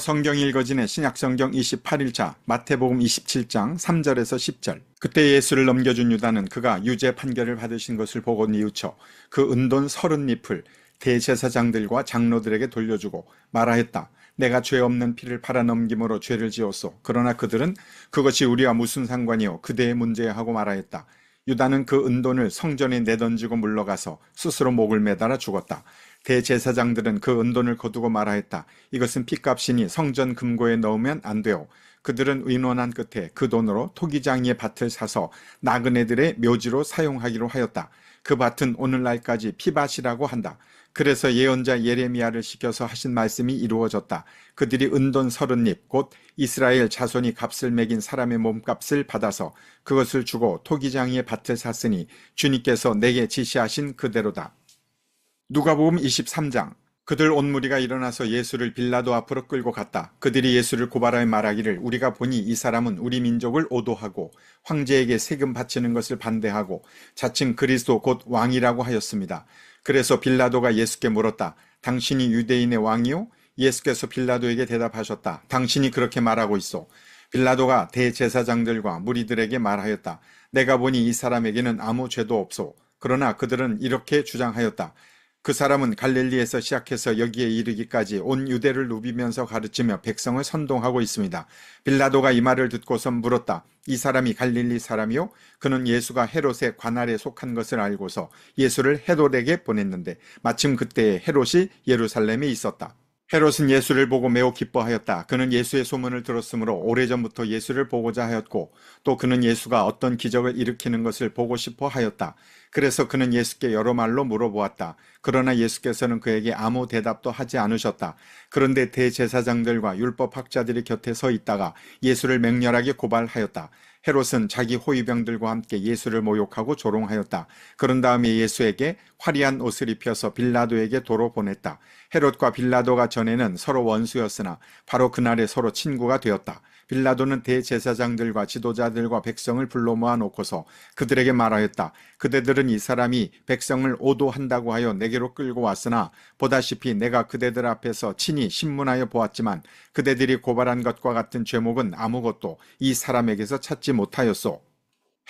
성경 읽어지네 신약성경 28일차 마태복음 27장 3절에서 10절. 그때 예수를 넘겨준 유다는 그가 유죄 판결을 받으신 것을 보고 뉘우쳐 그 은돈 30잎을 대제사장들과 장로들에게 돌려주고 말하였다. 내가 죄 없는 피를 팔아 넘김으로 죄를 지었소. 그러나 그들은 그것이 우리와 무슨 상관이요 그대의 문제야 하고 말하였다. 유다는 그 은돈을 성전에 내던지고 물러가서 스스로 목을 매달아 죽었다. 대제사장들은 그 은돈을 거두고 말하였다. 이것은 핏값이니 성전 금고에 넣으면 안 돼요. 그들은 의논한 끝에 그 돈으로 토기장이의 밭을 사서 나그네들의 묘지로 사용하기로 하였다. 그 밭은 오늘날까지 피밭이라고 한다. 그래서 예언자 예레미야를 시켜서 하신 말씀이 이루어졌다. 그들이 은돈 30잎 곧 이스라엘 자손이 값을 매긴 사람의 몸값을 받아서 그것을 주고 토기장이의 밭을 샀으니 주님께서 내게 지시하신 그대로다. 누가복음 23장. 그들 온 무리가 일어나서 예수를 빌라도 앞으로 끌고 갔다. 그들이 예수를 고발하여 말하기를 우리가 보니 이 사람은 우리 민족을 오도하고 황제에게 세금 바치는 것을 반대하고 자칭 그리스도 곧 왕이라고 하였습니다. 그래서 빌라도가 예수께 물었다. 당신이 유대인의 왕이요? 예수께서 빌라도에게 대답하셨다. 당신이 그렇게 말하고 있어. 빌라도가 대제사장들과 무리들에게 말하였다. 내가 보니 이 사람에게는 아무 죄도 없소. 그러나 그들은 이렇게 주장하였다. 그 사람은 갈릴리에서 시작해서 여기에 이르기까지 온 유대를 누비면서 가르치며 백성을 선동하고 있습니다. 빌라도가 이 말을 듣고선 물었다. 이 사람이 갈릴리 사람이요? 그는 예수가 헤롯의 관할에 속한 것을 알고서 예수를 헤롯에게 보냈는데 마침 그때에 헤롯이 예루살렘에 있었다. 헤롯은 예수를 보고 매우 기뻐하였다. 그는 예수의 소문을 들었으므로 오래전부터 예수를 보고자 하였고 또 그는 예수가 어떤 기적을 일으키는 것을 보고 싶어 하였다. 그래서 그는 예수께 여러 말로 물어보았다. 그러나 예수께서는 그에게 아무 대답도 하지 않으셨다. 그런데 대제사장들과 율법학자들이 곁에 서 있다가 예수를 맹렬하게 고발하였다. 헤롯은 자기 호위병들과 함께 예수를 모욕하고 조롱하였다. 그런 다음에 예수에게 화려한 옷을 입혀서 빌라도에게 도로 보냈다. 헤롯과 빌라도가 전에는 서로 원수였으나 바로 그날에 서로 친구가 되었다. 빌라도는 대제사장들과 지도자들과 백성을 불러 모아놓고서 그들에게 말하였다. 그대들은 이 사람이 백성을 오도한다고 하여 내게로 끌고 왔으나 보다시피 내가 그대들 앞에서 친히 신문하여 보았지만 그대들이 고발한 것과 같은 죄목은 아무것도 이 사람에게서 찾지 못하였소.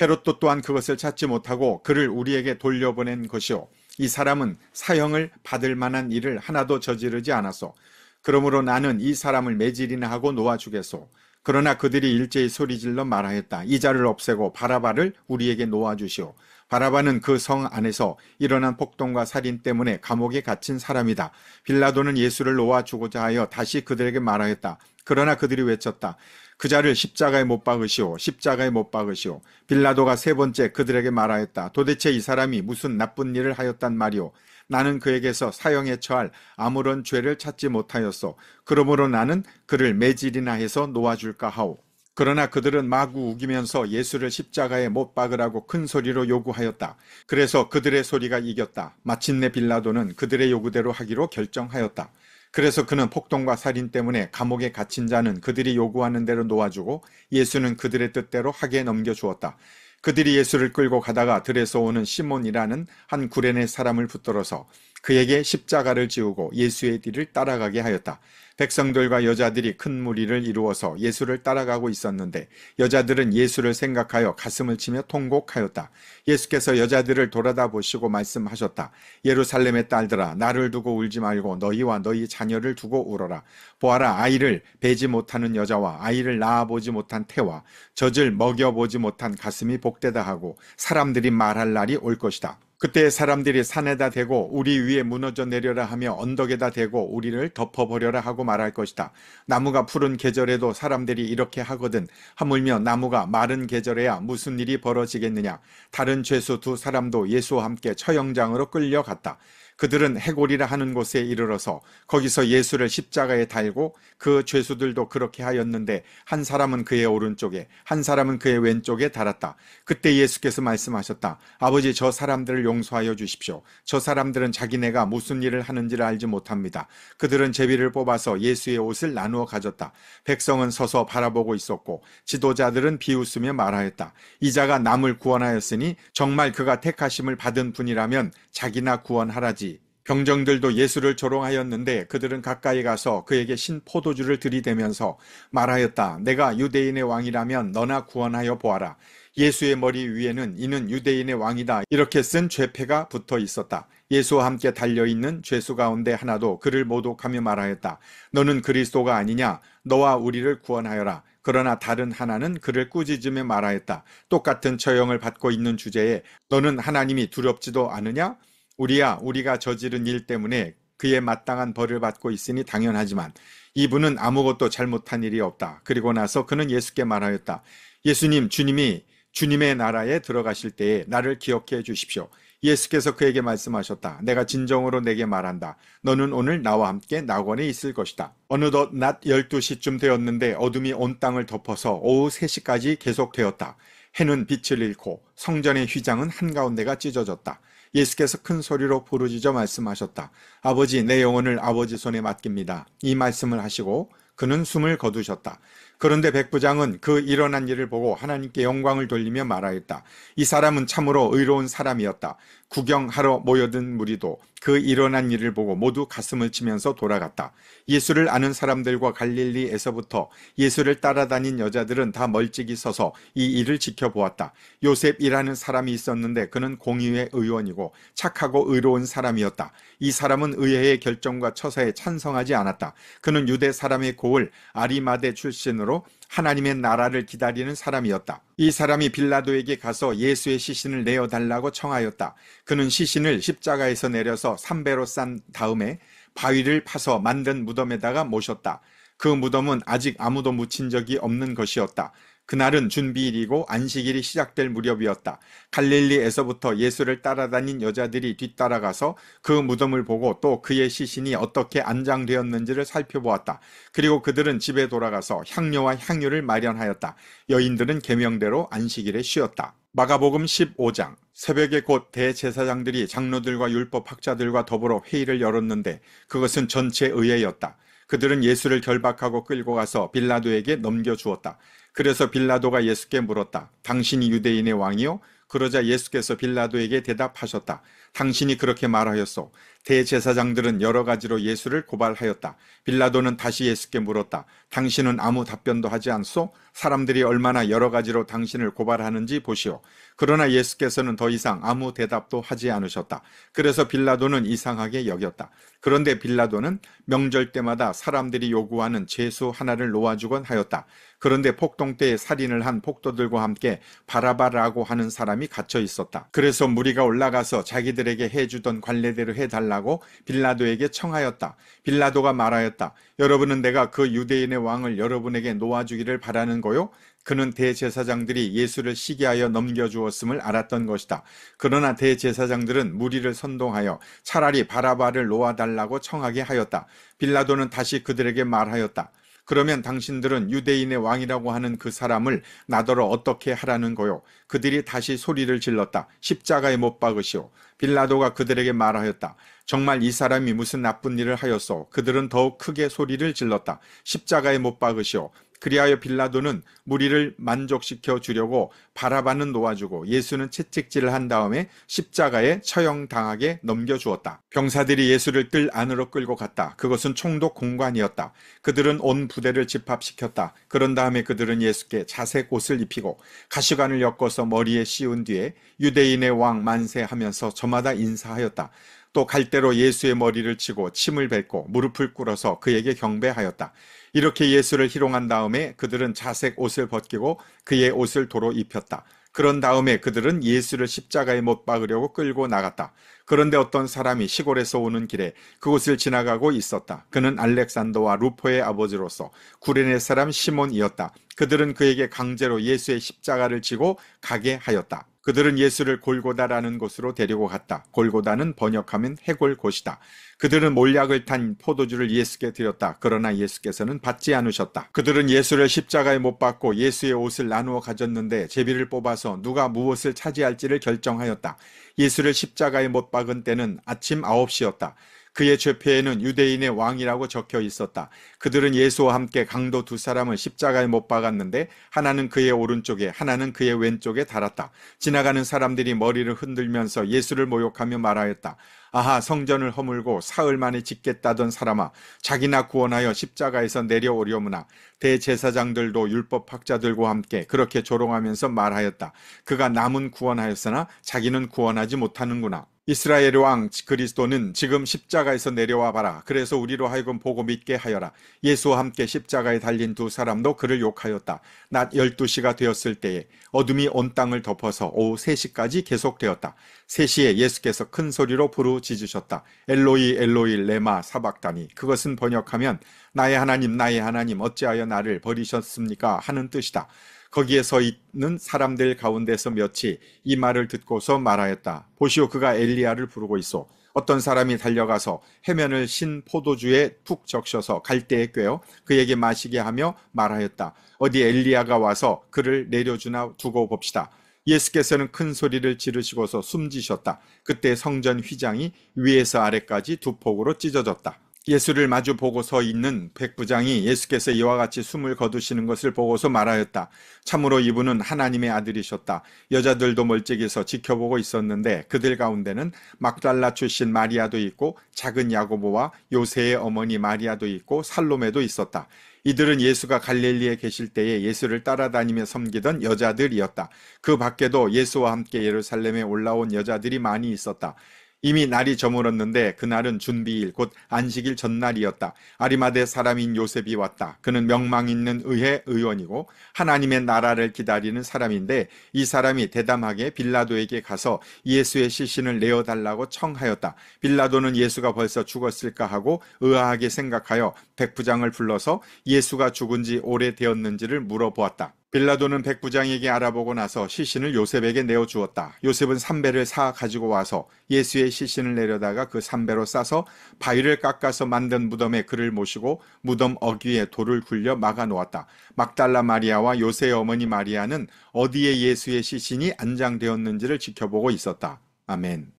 헤롯도 또한 그것을 찾지 못하고 그를 우리에게 돌려보낸 것이요. 이 사람은 사형을 받을 만한 일을 하나도 저지르지 않았소. 그러므로 나는 이 사람을 매질이나 하고 놓아주겠소. 그러나 그들이 일제히 소리질러 말하였다. 이 자를 없애고 바라바를 우리에게 놓아주시오. 바라바는 그 성 안에서 일어난 폭동과 살인 때문에 감옥에 갇힌 사람이다. 빌라도는 예수를 놓아주고자 하여 다시 그들에게 말하였다. 그러나 그들이 외쳤다. 그 자를 십자가에 못 박으시오. 십자가에 못 박으시오. 빌라도가 세 번째 그들에게 말하였다. 도대체 이 사람이 무슨 나쁜 일을 하였단 말이오. 나는 그에게서 사형에 처할 아무런 죄를 찾지 못하였소. 그러므로 나는 그를 매질이나 해서 놓아줄까 하오. 그러나 그들은 마구 우기면서 예수를 십자가에 못 박으라고 큰 소리로 요구하였다. 그래서 그들의 소리가 이겼다. 마침내 빌라도는 그들의 요구대로 하기로 결정하였다. 그래서 그는 폭동과 살인 때문에 감옥에 갇힌 자는 그들이 요구하는 대로 놓아주고 예수는 그들의 뜻대로 하게 넘겨주었다. 그들이 예수를 끌고 가다가 들에서 오는 시몬이라는 한 구레네 사람을 붙들어서 그에게 십자가를 지우고 예수의 뒤를 따라가게 하였다. 백성들과 여자들이 큰 무리를 이루어서 예수를 따라가고 있었는데 여자들은 예수를 생각하여 가슴을 치며 통곡하였다. 예수께서 여자들을 돌아다 보시고 말씀하셨다. 예루살렘의 딸들아, 나를 두고 울지 말고 너희와 너희 자녀를 두고 울어라. 보아라, 아이를 베지 못하는 여자와 아이를 낳아보지 못한 태와 젖을 먹여보지 못한 가슴이 복되다 하고 사람들이 말할 날이 올 것이다. 그때 사람들이 산에다 대고 우리 위에 무너져 내려라 하며 언덕에다 대고 우리를 덮어버려라 하고 말할 것이다. 나무가 푸른 계절에도 사람들이 이렇게 하거든. 하물며 나무가 마른 계절에야 무슨 일이 벌어지겠느냐. 다른 죄수 두 사람도 예수와 함께 처형장으로 끌려갔다. 그들은 해골이라 하는 곳에 이르러서 거기서 예수를 십자가에 달고 그 죄수들도 그렇게 하였는데 한 사람은 그의 오른쪽에 한 사람은 그의 왼쪽에 달았다. 그때 예수께서 말씀하셨다. 아버지, 저 사람들을 용서하여 주십시오. 저 사람들은 자기네가 무슨 일을 하는지를 알지 못합니다. 그들은 제비를 뽑아서 예수의 옷을 나누어 가졌다. 백성은 서서 바라보고 있었고 지도자들은 비웃으며 말하였다. 이자가 남을 구원하였으니 정말 그가 택하심을 받은 분이라면 자기나 구원하라지. 병정들도 예수를 조롱하였는데 그들은 가까이 가서 그에게 신 포도주를 들이대면서 말하였다. 내가 유대인의 왕이라면 너나 구원하여 보아라. 예수의 머리 위에는 이는 유대인의 왕이다. 이렇게 쓴 죄패가 붙어 있었다. 예수와 함께 달려있는 죄수 가운데 하나도 그를 모독하며 말하였다. 너는 그리스도가 아니냐? 너와 우리를 구원하여라. 그러나 다른 하나는 그를 꾸짖으며 말하였다. 똑같은 처형을 받고 있는 주제에 너는 하나님이 두렵지도 않으냐? 우리가 저지른 일 때문에 그의 마땅한 벌을 받고 있으니 당연하지만 이분은 아무것도 잘못한 일이 없다. 그리고 나서 그는 예수께 말하였다. 예수님, 주님의 나라에 들어가실 때에 나를 기억해 주십시오. 예수께서 그에게 말씀하셨다. 내가 진정으로 내게 말한다. 너는 오늘 나와 함께 낙원에 있을 것이다. 어느덧 낮 12시쯤 되었는데 어둠이 온 땅을 덮어서 오후 3시까지 계속되었다. 해는 빛을 잃고 성전의 휘장은 한가운데가 찢어졌다. 예수께서 큰 소리로 부르짖어 말씀하셨다. 아버지, 내 영혼을 아버지 손에 맡깁니다. 이 말씀을 하시고 그는 숨을 거두셨다. 그런데 백부장은 그 일어난 일을 보고 하나님께 영광을 돌리며 말하였다. 이 사람은 참으로 의로운 사람이었다. 구경하러 모여든 무리도 그 일어난 일을 보고 모두 가슴을 치면서 돌아갔다. 예수를 아는 사람들과 갈릴리에서부터 예수를 따라다닌 여자들은 다 멀찍이 서서 이 일을 지켜보았다. 요셉이라는 사람이 있었는데 그는 공의회 의원이고 착하고 의로운 사람이었다. 이 사람은 의회의 결정과 처사에 찬성하지 않았다. 그는 유대 사람의 고을 아리마대 출신으로 하나님의 나라를 기다리는 사람이었다. 이 사람이 빌라도에게 가서 예수의 시신을 내어달라고 청하였다. 그는 시신을 십자가에서 내려서 삼배로 싼 다음에 바위를 파서 만든 무덤에다가 모셨다. 그 무덤은 아직 아무도 묻힌 적이 없는 것이었다. 그날은 준비일이고 안식일이 시작될 무렵이었다. 갈릴리에서부터 예수를 따라다닌 여자들이 뒤따라가서 그 무덤을 보고 또 그의 시신이 어떻게 안장되었는지를 살펴보았다. 그리고 그들은 집에 돌아가서 향료와 향유를 마련하였다. 여인들은 계명대로 안식일에 쉬었다. 마가복음 15장. 새벽에 곧 대제사장들이 장로들과 율법학자들과 더불어 회의를 열었는데 그것은 전체 의회였다. 그들은 예수를 결박하고 끌고 가서 빌라도에게 넘겨주었다. 그래서 빌라도가 예수께 물었다. 당신이 유대인의 왕이요? 그러자 예수께서 빌라도에게 대답하셨다. 당신이 그렇게 말하였소. 대제사장들은 여러 가지로 예수를 고발하였다. 빌라도는 다시 예수께 물었다. 당신은 아무 답변도 하지 않소? 사람들이 얼마나 여러 가지로 당신을 고발하는지 보시오. 그러나 예수께서는 더 이상 아무 대답도 하지 않으셨다. 그래서 빌라도는 이상하게 여겼다. 그런데 빌라도는 명절 때마다 사람들이 요구하는 죄수 하나를 놓아주곤 하였다. 그런데 폭동 때에 살인을 한 폭도들과 함께 바라바라고 하는 사람이 갇혀 있었다. 그래서 무리가 올라가서 자기들에게 해주던 관례대로 해달라고 빌라도에게 청하였다. 빌라도가 말하였다. 여러분은 내가 그 유대인의 왕을 여러분에게 놓아주기를 바라는 거요? 그는 대제사장들이 예수를 시기하여 넘겨주었음을 알았던 것이다. 그러나 대제사장들은 무리를 선동하여 차라리 바라바를 놓아달라고 청하게 하였다. 빌라도는 다시 그들에게 말하였다. 그러면 당신들은 유대인의 왕이라고 하는 그 사람을 나더러 어떻게 하라는 거요? 그들이 다시 소리를 질렀다. 십자가에 못 박으시오. 빌라도가 그들에게 말하였다. 정말 이 사람이 무슨 나쁜 일을 하였소? 그들은 더욱 크게 소리를 질렀다. 십자가에 못 박으시오. 그리하여 빌라도는 무리를 만족시켜 주려고 바라바는 놓아주고 예수는 채찍질을 한 다음에 십자가에 처형당하게 넘겨주었다. 병사들이 예수를 뜰 안으로 끌고 갔다. 그것은 총독 공관이었다. 그들은 온 부대를 집합시켰다. 그런 다음에 그들은 예수께 자색 옷을 입히고 가시관을 엮어서 머리에 씌운 뒤에 유대인의 왕 만세하면서 저마다 인사하였다. 또 갈대로 예수의 머리를 치고 침을 뱉고 무릎을 꿇어서 그에게 경배하였다. 이렇게 예수를 희롱한 다음에 그들은 자색 옷을 벗기고 그의 옷을 도로 입혔다. 그런 다음에 그들은 예수를 십자가에 못 박으려고 끌고 나갔다. 그런데 어떤 사람이 시골에서 오는 길에 그곳을 지나가고 있었다. 그는 알렉산더와 루포의 아버지로서 구레네 사람 시몬이었다. 그들은 그에게 강제로 예수의 십자가를 지고 가게 하였다. 그들은 예수를 골고다라는 곳으로 데리고 갔다. 골고다는 번역하면 해골 곳이다. 그들은 몰약을 탄 포도주를 예수께 드렸다. 그러나 예수께서는 받지 않으셨다. 그들은 예수를 십자가에 못 박고 예수의 옷을 나누어 가졌는데 제비를 뽑아서 누가 무엇을 차지할지를 결정하였다. 예수를 십자가에 못 박은 때는 아침 9시였다. 그의 죄패에는 유대인의 왕이라고 적혀 있었다. 그들은 예수와 함께 강도 두 사람을 십자가에 못 박았는데 하나는 그의 오른쪽에 하나는 그의 왼쪽에 달았다. 지나가는 사람들이 머리를 흔들면서 예수를 모욕하며 말하였다. 아하, 성전을 허물고 사흘 만에 짓겠다던 사람아, 자기나 구원하여 십자가에서 내려오려무나. 대제사장들도 율법학자들과 함께 그렇게 조롱하면서 말하였다. 그가 남은 구원하였으나 자기는 구원하지 못하는구나. 이스라엘 왕 그리스도는 지금 십자가에서 내려와 봐라. 그래서 우리로 하여금 보고 믿게 하여라. 예수와 함께 십자가에 달린 두 사람도 그를 욕하였다. 낮 12시가 되었을 때에 어둠이 온 땅을 덮어서 오후 3시까지 계속되었다. 3시에 예수께서 큰 소리로 부르짖으셨다. 엘로이 엘로이 레마 사박다니. 그것은 번역하면 나의 하나님 어찌하여 나를 버리셨습니까 하는 뜻이다. 거기에 서 있는 사람들 가운데서 몇이 이 말을 듣고서 말하였다. 보시오, 그가 엘리야를 부르고 있어. 어떤 사람이 달려가서 해면을 신 포도주에 푹 적셔서 갈대에 꿰어 그에게 마시게 하며 말하였다. 어디 엘리야가 와서 그를 내려주나 두고 봅시다. 예수께서는 큰 소리를 지르시고서 숨지셨다. 그때 성전 휘장이 위에서 아래까지 두 폭으로 찢어졌다. 예수를 마주 보고 서 있는 백부장이 예수께서 이와 같이 숨을 거두시는 것을 보고서 말하였다. 참으로 이분은 하나님의 아들이셨다. 여자들도 멀찍이서 지켜보고 있었는데 그들 가운데는 막달라 출신 마리아도 있고 작은 야고보와 요새의 어머니 마리아도 있고 살로메도 있었다. 이들은 예수가 갈릴리에 계실 때에 예수를 따라다니며 섬기던 여자들이었다. 그 밖에도 예수와 함께 예루살렘에 올라온 여자들이 많이 있었다. 이미 날이 저물었는데 그날은 준비일 곧 안식일 전날이었다. 아리마대 사람인 요셉이 왔다. 그는 명망 있는 의회 의원이고 하나님의 나라를 기다리는 사람인데 이 사람이 대담하게 빌라도에게 가서 예수의 시신을 내어달라고 청하였다. 빌라도는 예수가 벌써 죽었을까 하고 의아하게 생각하여 백부장을 불러서 예수가 죽은 지 오래되었는지를 물어보았다. 빌라도는 백부장에게 알아보고 나서 시신을 요셉에게 내어주었다. 요셉은 삼배를 사 가지고 와서 예수의 시신을 내려다가 그 삼배로 싸서 바위를 깎아서 만든 무덤에 그를 모시고 무덤 어귀에 돌을 굴려 막아 놓았다. 막달라 마리아와 요새의 어머니 마리아는 어디에 예수의 시신이 안장되었는지를 지켜보고 있었다. 아멘.